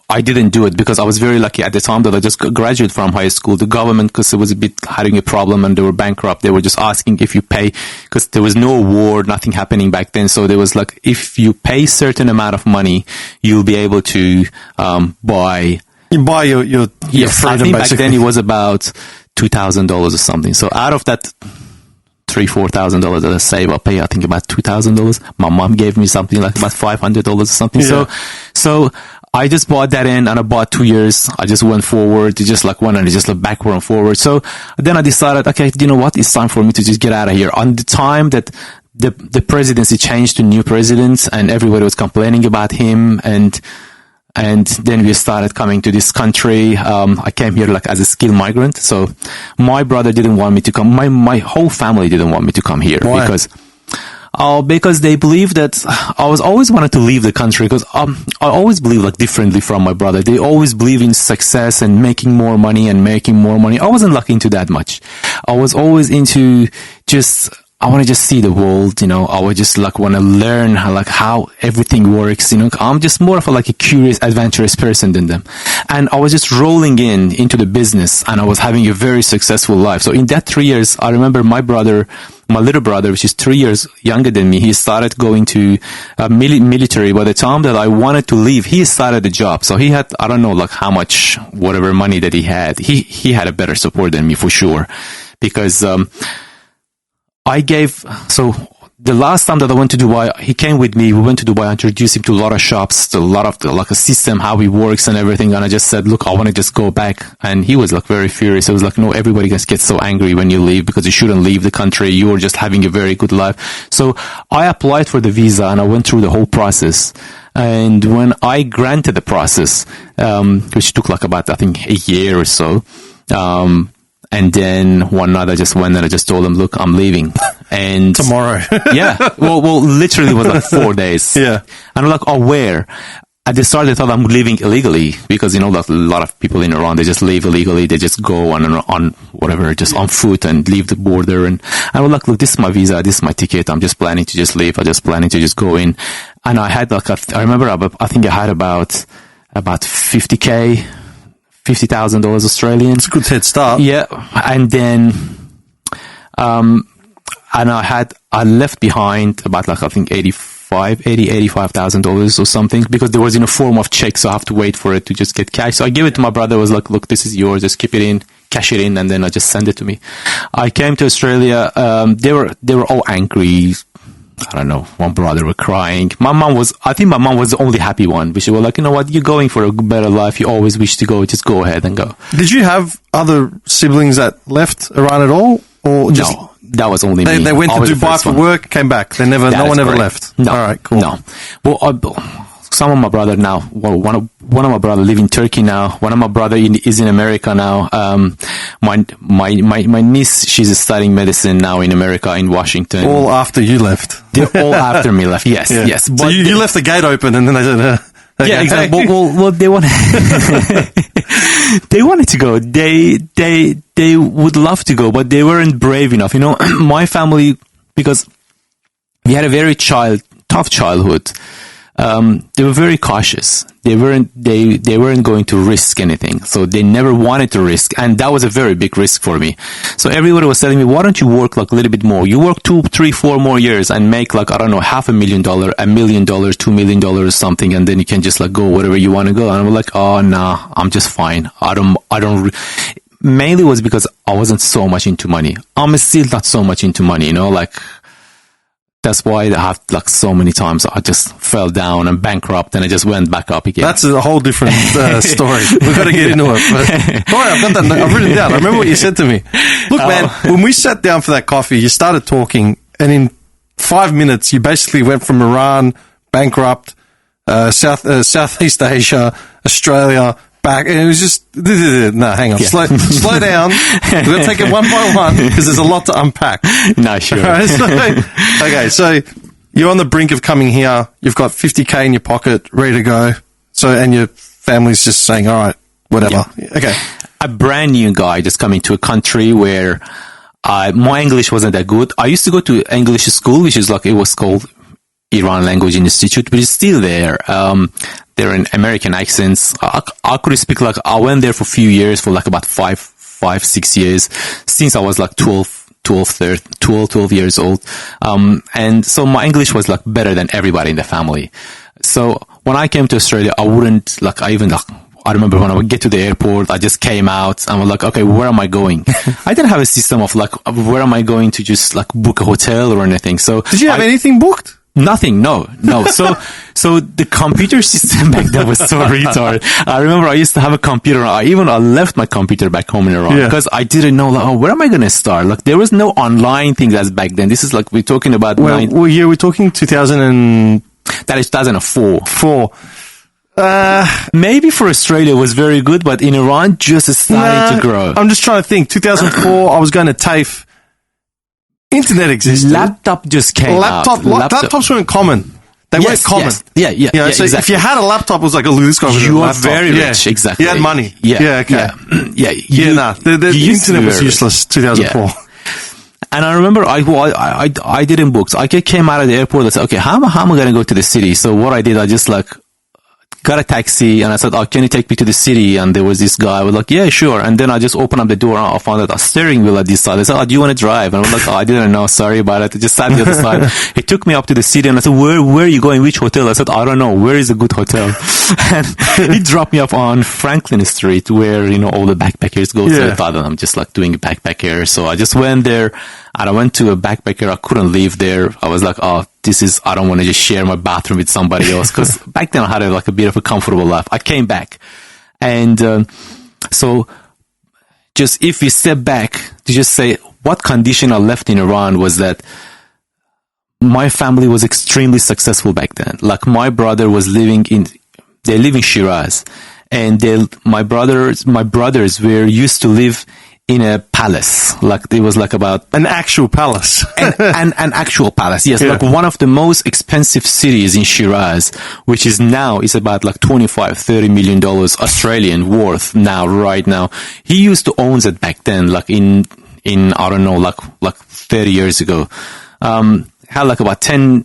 Speaker 7: I didn't do it because I was very lucky at the time that I just graduated from high school. The government, because it was a bit having a problem and they were bankrupt, they were just asking if you pay, because there was no war, nothing happening back then. So there was like, if you pay certain amount of money, you'll be able to buy your yes,
Speaker 1: freedom,
Speaker 7: I think
Speaker 1: basically.
Speaker 7: Back then it was about $2,000 or something. So out of that $3,000-$4,000 that I save, I pay I think about $2,000. My mom gave me something like about $500 or something.
Speaker 1: Yeah.
Speaker 7: So I just bought that in and I bought 2 years. I just went forward to just like one and just like backward and forward. So then I decided, okay, you know what? It's time for me to just get out of here. On the time that the presidency changed to new presidents, and everybody was complaining about him, and then we started coming to this country. I came here like as a skilled migrant. So my brother didn't want me to come. My whole family didn't want me to come here.
Speaker 1: Why?
Speaker 7: Because they believe that I was always wanted to leave the country, because I always believe like differently from my brother. They always believe in success and making more money. I wasn't like into that much. I was always into I want to just see the world, I would just like want to learn how everything works, I'm just more of a curious, adventurous person than them. And I was just rolling into the business, and I was having a very successful life. So in that 3 years, I remember my little brother, which is 3 years younger than me, he started going to military. By the time that I wanted to leave, he started a job. So he had, I don't know, how much, whatever money that he had. He had a better support than me for sure. Because, so the last time that I went to Dubai, he came with me. We went to Dubai, I introduced him to a lot of shops, to a lot of a system, how it works and everything. And I just said, look, I want to just go back. And he was very furious. He was like, no, everybody gets so angry when you leave, because you shouldn't leave the country. You're just having a very good life. So I applied for the visa, and I went through the whole process. And when I granted the process, which took about, I think, a year or so, and then one night I just went and I just told them, look, I'm leaving. And
Speaker 1: tomorrow.
Speaker 7: Yeah. Well, literally it was 4 days.
Speaker 1: Yeah.
Speaker 7: And I'm like, oh, where? At the start, they thought I'm leaving illegally, because, a lot of people in Iran, they just leave illegally. They just go on whatever, just on foot and leave the border. And I was like, look, this is my visa. This is my ticket. I'm just planning to just leave. I'm just planning to just go in. And I had I remember, I think I had about 50K. $50,000 Australian.
Speaker 1: It's a good head start.
Speaker 7: Yeah. And then, and I left behind about I think $85,000 or something, because there was in a form of check. So I have to wait for it to just get cash. So I gave it to my brother. I was like, look, this is yours. Just keep it in, cash it in. And then I just send it to me. I came to Australia. They were all angry. I don't know, one brother were crying. I think my mom was the only happy one. But she was like, you know what, you're going for a better life. You always wish to go. Just go ahead and go.
Speaker 1: Did you have other siblings that left Iran at all? Or just
Speaker 7: no, that was only me.
Speaker 1: They went to Dubai for work, came back. No one ever left.
Speaker 7: No.
Speaker 1: All right, cool.
Speaker 7: No. Well, some of my brother now, one of my brother live in Turkey now. One of my brother is in America now. My niece, she's studying medicine now in America, in Washington.
Speaker 1: All after you left.
Speaker 7: They're all after me left. Yes,
Speaker 1: yeah.
Speaker 7: yes.
Speaker 1: But so you left the gate open, and then they said, okay.
Speaker 7: Yeah, exactly. Well, they wanted, they wanted to go. They would love to go, but they weren't brave enough. My family, because we had a very tough childhood. They were very cautious. They weren't going to risk anything. So they never wanted to risk. And that was a very big risk for me. So everybody was telling me, why don't you work a little bit more? You work 2, 3, 4 more years and make I don't know, $500,000, $1 million, $2 million or something. And then you can just go wherever you want to go. And I'm like, oh, nah, I'm just fine. I don't, mainly was because I wasn't so much into money. I'm still not so much into money, That's why I have so many times I just fell down and bankrupt, and I just went back up again.
Speaker 1: That's a whole different story. We've got to get into it. But, I've got that. I've written it down. I remember what you said to me. Look, man, when we sat down for that coffee, you started talking, and in 5 minutes, you basically went from Iran, bankrupt, Southeast Asia, Australia, back, and it was just no. Hang on, slow down. We're going to take it one by one because there's a lot to unpack.
Speaker 7: No, sure.
Speaker 1: Right, so you're on the brink of coming here. You've got $50K in your pocket, ready to go. So, and your family's just saying, "All right, whatever." Yeah. Okay,
Speaker 7: a brand new guy just coming to a country where my English wasn't that good. I used to go to English school, which is it was called Iran Language Institute, but it's still there. They're in American accents. I could speak I went there for a few years, for about 5-6 years, since I was 12 years old. And so my English was better than everybody in the family. So when I came to Australia, I wouldn't I remember when I would get to the airport, I just came out and was like, okay, where am I going? I didn't have a system of where am I going to just book a hotel or anything. So
Speaker 1: did you have anything booked?
Speaker 7: Nothing, no. So the computer system back then was so retarded. I remember I used to have a computer. I left my computer back home in Iran because I didn't know, like, where am I going to start? Like, there was no online thing as back then. This is like, we're talking about...
Speaker 1: we're talking 2000
Speaker 7: That is 2004.
Speaker 1: 4.
Speaker 7: Maybe for Australia it was very good, but in Iran, just starting to grow.
Speaker 1: I'm just trying to think. 2004, I was going to TAFE. Internet existed.
Speaker 7: Laptop just came out.
Speaker 1: Laptops weren't common. They weren't common.
Speaker 7: Yes. Yeah,
Speaker 1: so
Speaker 7: exactly.
Speaker 1: if you had a laptop, it was like, oh, this guy was
Speaker 7: you
Speaker 1: a
Speaker 7: are
Speaker 1: laptop.
Speaker 7: very rich, exactly.
Speaker 1: You had money.
Speaker 7: Yeah,
Speaker 1: okay. The internet was useless, 2004.
Speaker 7: Yeah. And I remember I did in books. I came out of the airport and said, okay, how am I going to go to the city? So what I did, I just like got a taxi and I said, oh, can you take me to the city? And there was this guy. I was like, yeah, sure. And then I just opened up the door and I found a steering wheel at this side. I said, oh, do you want to drive? And I was like, oh, I didn't know. Sorry about it. I just sat on the other side. He took me up to the city and I said, where are you going? Which hotel? I said, I don't know. Where is a good hotel? And he dropped me off on Franklin Street where, all the backpackers go. So I thought I'm just like doing a backpacker. So I just went there and I went to a backpacker. I couldn't live there. I was like, oh, I don't want to just share my bathroom with somebody else. Cause back then I had a bit of a comfortable life. I came back and, so just if we step back to just say what condition I left in Iran was that my family was extremely successful back then. Like my brother was they live in Shiraz and my brothers were used to live in a palace. Like it was like about
Speaker 1: an actual palace.
Speaker 7: an actual palace. Yes. Yeah. Like one of the most expensive cities in Shiraz, which is about like $25-30 million Australian worth right now. He used to own it back then, like in, I don't know, like 30 years ago. Had like about 10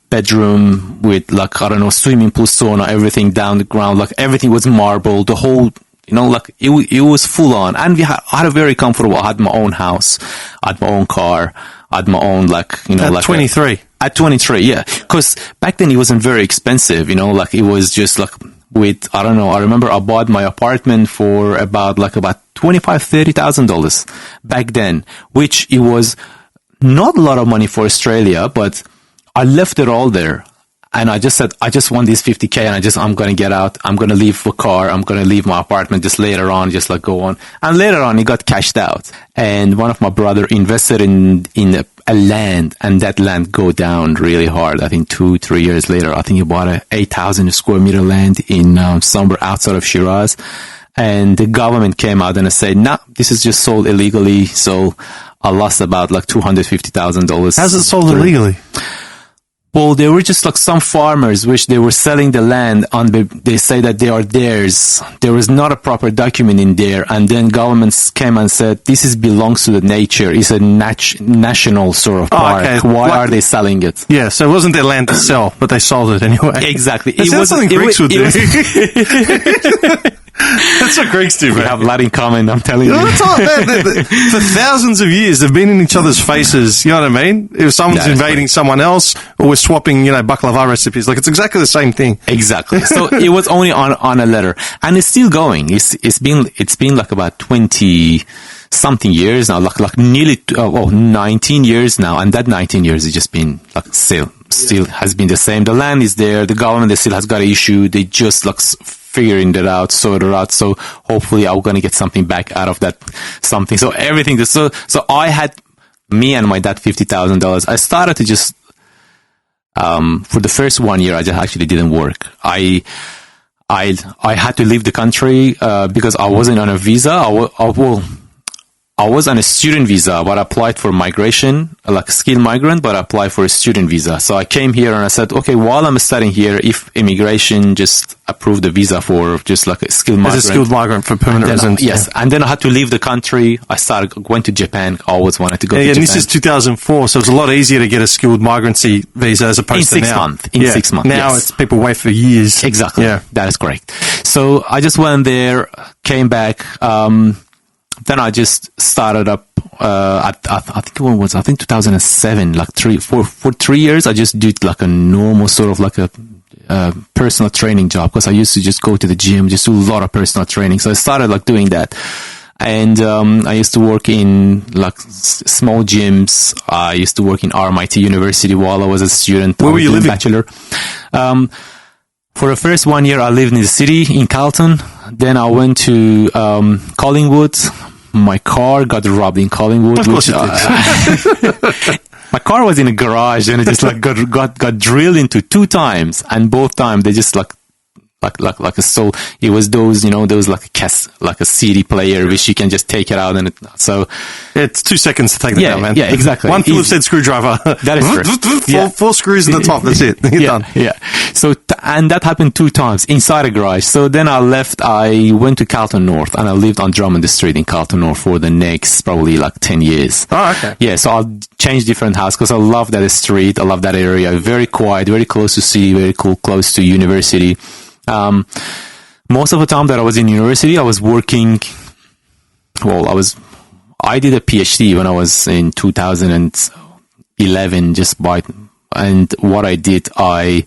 Speaker 7: bedroom with like, I don't know, swimming pool, sauna, everything down the ground. Like everything was marble, the whole, like it was full on. And I had a very comfortable, I had my own house, I had my own car, I had my own
Speaker 1: at 23.
Speaker 7: At 23, yeah. Cause back then it wasn't very expensive, like it was just like with, I don't know, I remember I bought my apartment for about $25,000-$30,000 back then, which it was not a lot of money for Australia, but I left it all there. And I just said, I just want this 50K and I'm going to get out. I'm going to leave the car. I'm going to leave my apartment just later on, just like go on. And later on, it got cashed out. And one of my brother invested in a land and that land go down really hard. I think 2-3 years later, I think he bought a 8,000 square meter land in somewhere outside of Shiraz. And the government came out and said, nah, this is just sold illegally. So I lost about like $250,000.
Speaker 1: How's it sold illegally?
Speaker 7: Well, they were just like some farmers which they were selling the land they say that they are theirs. There was not a proper document in there. And then governments came and said, this belongs to the nature. It's a national sort of park. Okay. Why are they selling it?
Speaker 1: Yeah, so it wasn't their land to sell, but they sold it anyway.
Speaker 7: Exactly.
Speaker 1: It was something Greeks would do. That's what Greeks do, man.
Speaker 7: We have a lot in common, I'm telling you.
Speaker 1: That's all, for thousands of years, they've been in each other's faces. You know what I mean? If someone's invading someone else, or we're swapping, baklava recipes, like it's exactly the same thing.
Speaker 7: Exactly. So it was only on a letter, and it's still going. It's been like about 20 something years now, like nearly 19 years now, and that 19 years has just been like still has been the same. The land is there, the government still has got an issue. They just like figuring that out, sort it out. So hopefully I'm going to get something back out of that something. So everything, so I had me and my dad $50,000. I started to just, for the first 1 year, I just actually didn't work. I had to leave the country, because I wasn't on a visa. I was on a student visa, but I applied for migration, like a skilled migrant, but I applied for a student visa. So I came here and I said, okay, while I'm studying here, if immigration just approved the visa for just like a skilled migrant.
Speaker 1: As a skilled migrant for permanent residence.
Speaker 7: Yes. Yeah. And then I had to leave the country. went to Japan. I always wanted to go to Japan.
Speaker 1: And this is 2004, so it's a lot easier to get a skilled migrancy visa as opposed to now.
Speaker 7: In 6 months.
Speaker 1: Now it's people wait for years.
Speaker 7: Exactly. Yeah. That is correct. So I just went there, came back, then I just started up, I think 2007, like for 3 years, I just did like a normal sort of like a personal training job, because I used to just go to the gym, just do a lot of personal training. So I started like doing that. And I used to work in like small gyms. I used to work in RMIT University while I was a student.
Speaker 1: Where were you living?
Speaker 7: Bachelor. For the first 1 year, I lived in the city in Carlton. Then I went to Collingwood. My car got robbed in Collingwood.
Speaker 1: Of course it did.
Speaker 7: My car was in a garage, and it just like got drilled into 2 times, and both times they just like a soul. It was those, you know, those like a CD player which you can just take it out, and so
Speaker 1: it's 2 seconds to take that out, man.
Speaker 7: Yeah, exactly.
Speaker 1: One Phillips head screwdriver.
Speaker 7: That is true.
Speaker 1: Four screws in the top. That's it. You're done.
Speaker 7: Yeah. So and that happened 2 times inside a garage. So then I left. I went to Carlton North, and I lived on Drummond Street in Carlton North for the next probably like 10 years.
Speaker 1: Oh, okay.
Speaker 7: Yeah. So I'll change different house because I love that street. I love that area. Very quiet, very close to city, very cool, close to university. Most of the time that I was in university, I was working. Well, I did a PhD when I was in 2011, and what I did, I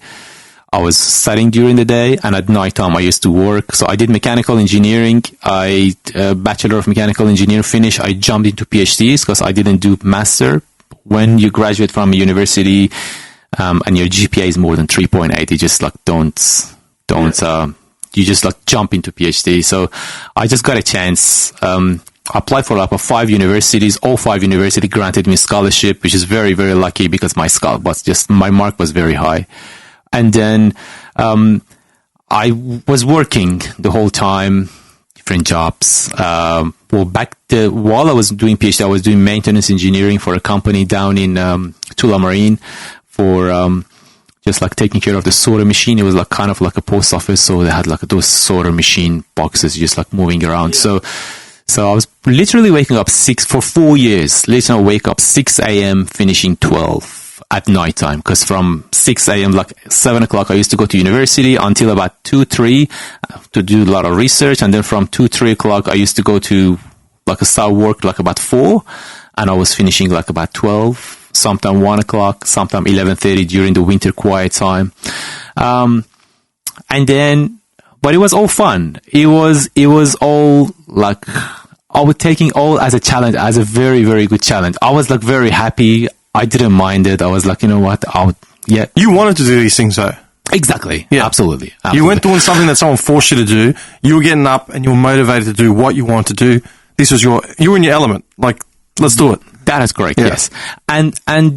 Speaker 7: was studying during the day, and at night time I used to work. So I did mechanical engineering. Bachelor of Mechanical Engineering finished. I jumped into PhDs because I didn't do master. When you graduate from a university, and your GPA is more than 3.8, you just like you just like jump into PhD. So I just got a chance. I applied for like 5 universities. All 5 universities granted me scholarship, which is very, very lucky because my mark was very high. And then I was working the whole time, different jobs. While I was doing PhD, I was doing maintenance engineering for a company down in Tula Marine for just like taking care of the sorter machine. It was like kind of like a post office, so they had like those sorter machine boxes just like moving around. Yeah. So I was literally waking up for 4 years. Literally wake up 6 a.m. finishing 12 at night time, because from 6 a.m. like 7 o'clock I used to go to university until about 2-3 to do a lot of research, and then from 2-3 o'clock I used to go to like start work like about 4, and I was finishing like about 12. Sometime 1 o'clock, sometime 11:30 during the winter quiet time. And then, but it was all fun. It was all like, I was taking all as a challenge, as a very, very good challenge. I was like very happy. I didn't mind it. I was like, you know what?
Speaker 1: You wanted to do these things though.
Speaker 7: Exactly. Yeah. Absolutely.
Speaker 1: You weren't doing something that someone forced you to do. You were getting up and you were motivated to do what you wanted to do. This was you were in your element. Like, let's do it.
Speaker 7: That is correct, yes. And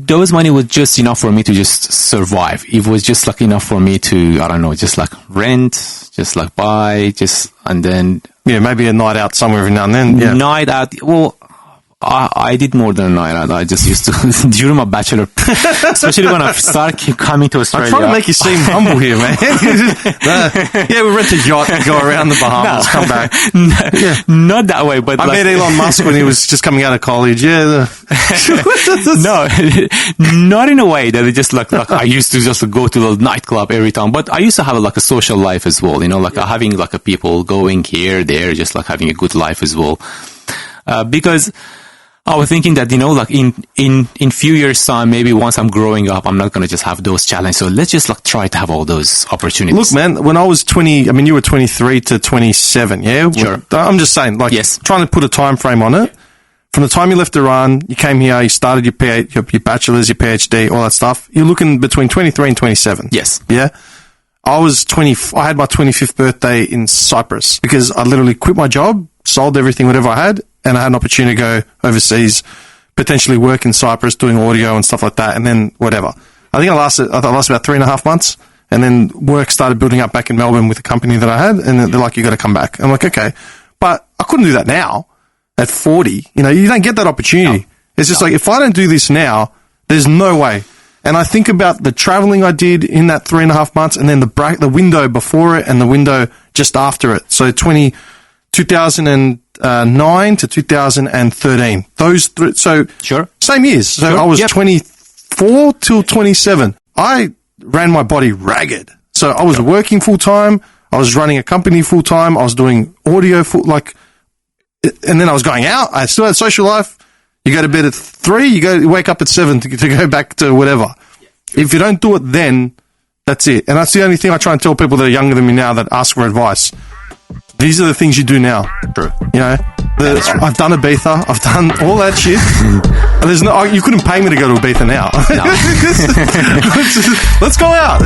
Speaker 7: those money was just enough for me to just survive. It was just like enough for me to, I don't know, just like rent, just like buy, and then...
Speaker 1: Yeah, maybe a night out somewhere every now and then. Yeah.
Speaker 7: Night out, well... I did more than a night out. I just used to, during my bachelor, especially when I started coming to Australia.
Speaker 1: I'm trying to make you seem humble here, man. Yeah, we rent a yacht, go around the Bahamas, come back.
Speaker 7: Not that way, but
Speaker 1: I met Elon Musk when he was just coming out of college. Yeah.
Speaker 7: No, not in a way that it just like I used to just go to the nightclub every time, but I used to have like a social life as well, you know, like having like a people going here, there, just like having a good life as well. Because I was thinking that, you know, like in few years' time, maybe once I'm growing up, I'm not going to just have those challenges. So let's just like try to have all those opportunities.
Speaker 1: Look, man, when I was 20, I mean, you were 23 to 27, yeah?
Speaker 7: Sure.
Speaker 1: I'm just saying, like, trying to put a time frame on it. From the time you left Iran, you came here, you started your bachelor's, your PhD, all that stuff. You're looking between 23 and 27.
Speaker 7: Yes.
Speaker 1: Yeah? I had my 25th birthday in Cyprus because I literally quit my job, sold everything, whatever I had, and I had an opportunity to go overseas, potentially work in Cyprus doing audio and stuff like that, and then whatever. I think I lasted about 3.5 months, and then work started building up back in Melbourne with the company that I had, and they're like, you got to come back. I'm like, okay. But I couldn't do that now at 40. You know, you don't get that opportunity. No. It's just like, if I don't do this now, there's no way. And I think about the traveling I did in that 3.5 months, and then the window before it and the window just after it. So 2009 to 2013. Those three. So
Speaker 7: sure.
Speaker 1: Same years. So sure. I was 24 till 27. I ran my body ragged. So I was working full time. I was running a company full time. I was doing audio and then I was going out. I still had social life. You go to bed at 3, you wake up at 7 to go back to whatever. If you don't do it then, that's it. And that's the only thing I try and tell people that are younger than me now that ask for advice. these are the things you do now.
Speaker 7: True.
Speaker 1: You know, I've done Ibiza, I've done all that shit. And there's no, you couldn't pay me to go to Ibiza now.
Speaker 7: No.
Speaker 1: Let's go out.